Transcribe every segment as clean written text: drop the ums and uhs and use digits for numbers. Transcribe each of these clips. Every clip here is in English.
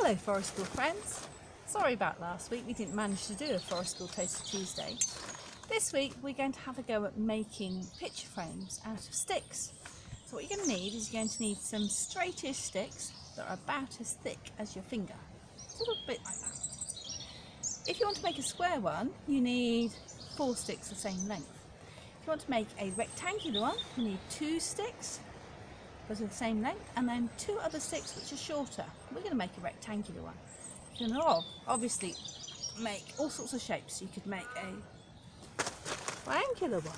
Hello Forest School friends, sorry about last week, we didn't manage to do a Forest School Toaster Tuesday. This week we're going to have a go at making picture frames out of sticks. So what you're going to need is you're going to need some straightish sticks that are about as thick as your finger, sort of a bit like that. If you want to make a square one, you need 4 sticks the same length. If you want to make a rectangular one, you need 2 sticks that are the same length, and then 2 other sticks which are shorter. We're going to make a rectangular one. You can obviously make all sorts of shapes. You could make a triangular one.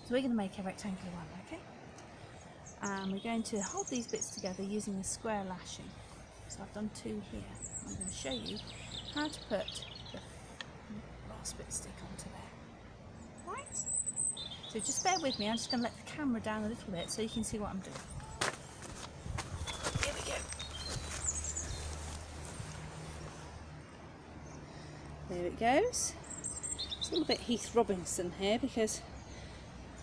So we're going to make a rectangular one, okay? And we're going to hold these bits together using a square lashing. So I've done 2 here. I'm going to show you how to put the last bit stick onto there. Right? So just bear with me, I'm just going to let the camera down a little bit so you can see what I'm doing. Here we go. There it goes. It's a little bit Heath Robinson here because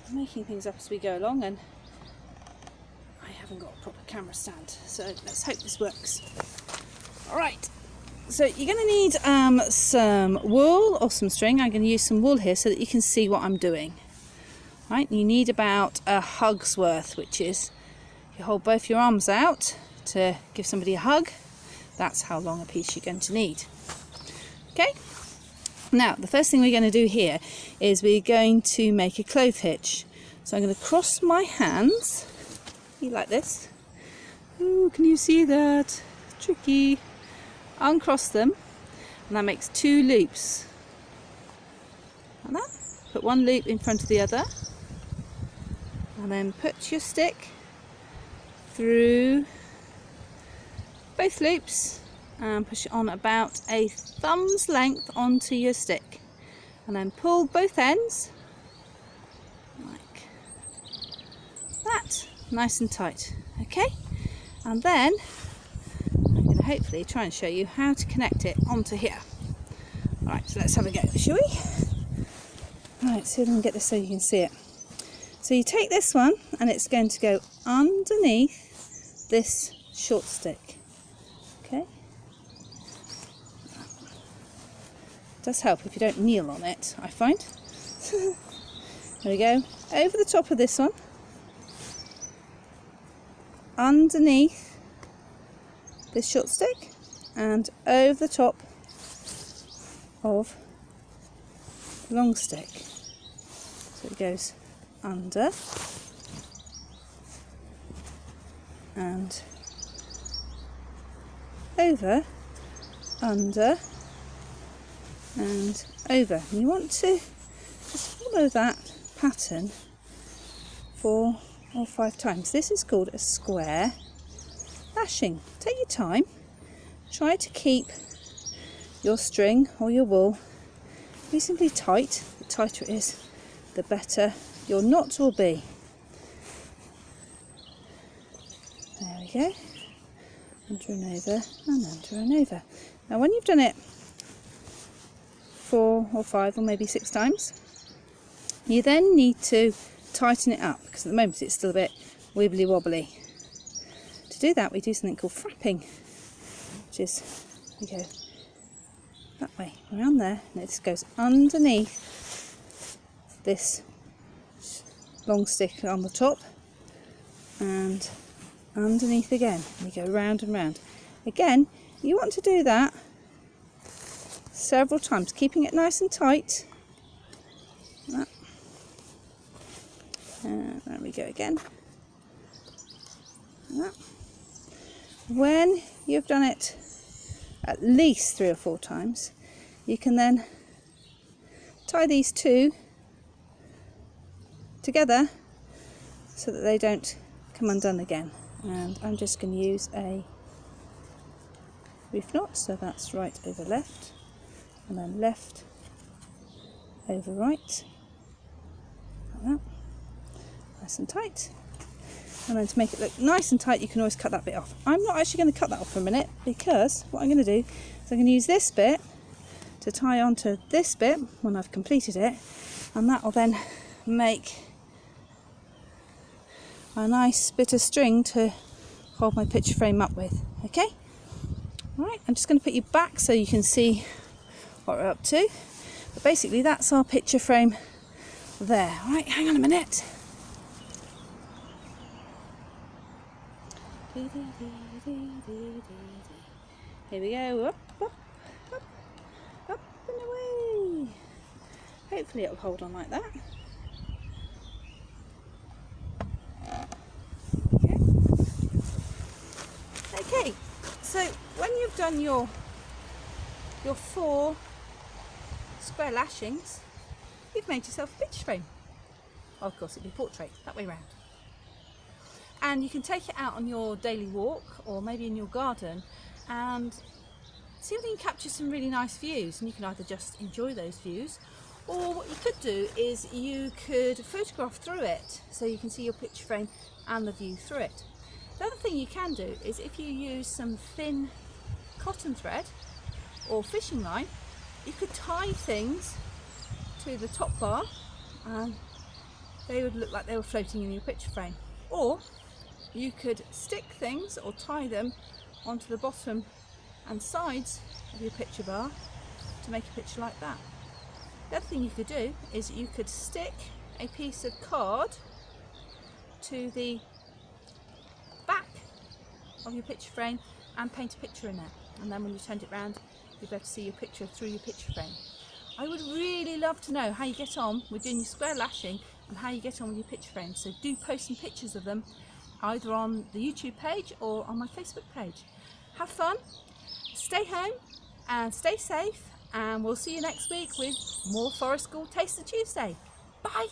I'm making things up as we go along and I haven't got a proper camera stand. So let's hope this works. Alright, so you're going to need some wool or some string. I'm going to use some wool here so that you can see what I'm doing. Right, you need about a hug's worth, which is you hold both your arms out to give somebody a hug. That's how long a piece you're going to need. Okay, now the first thing we're going to do here is we're going to make a clove hitch. So I'm going to cross my hands, like this. Ooh, can you see that? Tricky. Uncross them, and that makes 2 loops. Like that. Put 1 loop in front of the other. And then put your stick through both loops and push it on about a thumb's length onto your stick. And then pull both ends like that, nice and tight. Okay? And then I'm going to hopefully try and show you how to connect it onto here. Alright, so let's have a go, shall we? Right, see if I can get this so you can see it. So you take this one and it's going to go underneath this short stick. Okay? It does help if you don't kneel on it, I find. There we go. Over the top of this one. Underneath this short stick. And over the top of the long stick. So it goes under and over, under and over. And you want to just follow that pattern 4 or 5 times. This is called a square lashing. Take your time. Try to keep your string or your wool reasonably tight. The tighter it is, the better your knot will be. There we go. Under and over and under and over. Now when you've done it 4 or 5 or maybe 6 times, you then need to tighten it up because at the moment it's still a bit wibbly wobbly. To do that we do something called frapping, which is we go that way around there and this goes underneath this long stick on the top and underneath again. And you go round and round. Again, you want to do that several times, keeping it nice and tight. Like that. And there we go again. Like that. When you've done it at least 3 or 4 times, you can then tie these 2 together so that they don't come undone again. And I'm just going to use a reef knot, so that's right over left and then left over right, like that, nice and tight. And then to make it look nice and tight you can always cut that bit off. I'm not actually going to cut that off for a minute because what I'm going to do is I'm going to use this bit to tie onto this bit when I've completed it, and that will then make a nice bit of string to hold my picture frame up with. Okay, all right, I'm just going to put you back so you can see what we're up to. But basically that's our picture frame there. All right, hang on a minute. Here we go, up, up, up, up and away. Hopefully it'll hold on like that. Okay, so when you've done your 4 square lashings, you've made yourself a picture frame. Well, of course it'd be portrait, that way round. And you can take it out on your daily walk or maybe in your garden and see if you can capture some really nice views, and you can either just enjoy those views, or what you could do is you could photograph through it so you can see your picture frame and the view through it. The other thing you can do is if you use some thin cotton thread or fishing line, you could tie things to the top bar and they would look like they were floating in your picture frame. Or you could stick things or tie them onto the bottom and sides of your picture bar to make a picture like that. The other thing you could do is you could stick a piece of card to the back of your picture frame and paint a picture in it, and then when you turned it round you'd be able to see your picture through your picture frame. I would really love to know how you get on with doing your square lashing and how you get on with your picture frame, so do post some pictures of them either on the YouTube page or on my Facebook page. Have fun, stay home and stay safe, and we'll see you next week with more Forest School Taster Tuesday. Bye!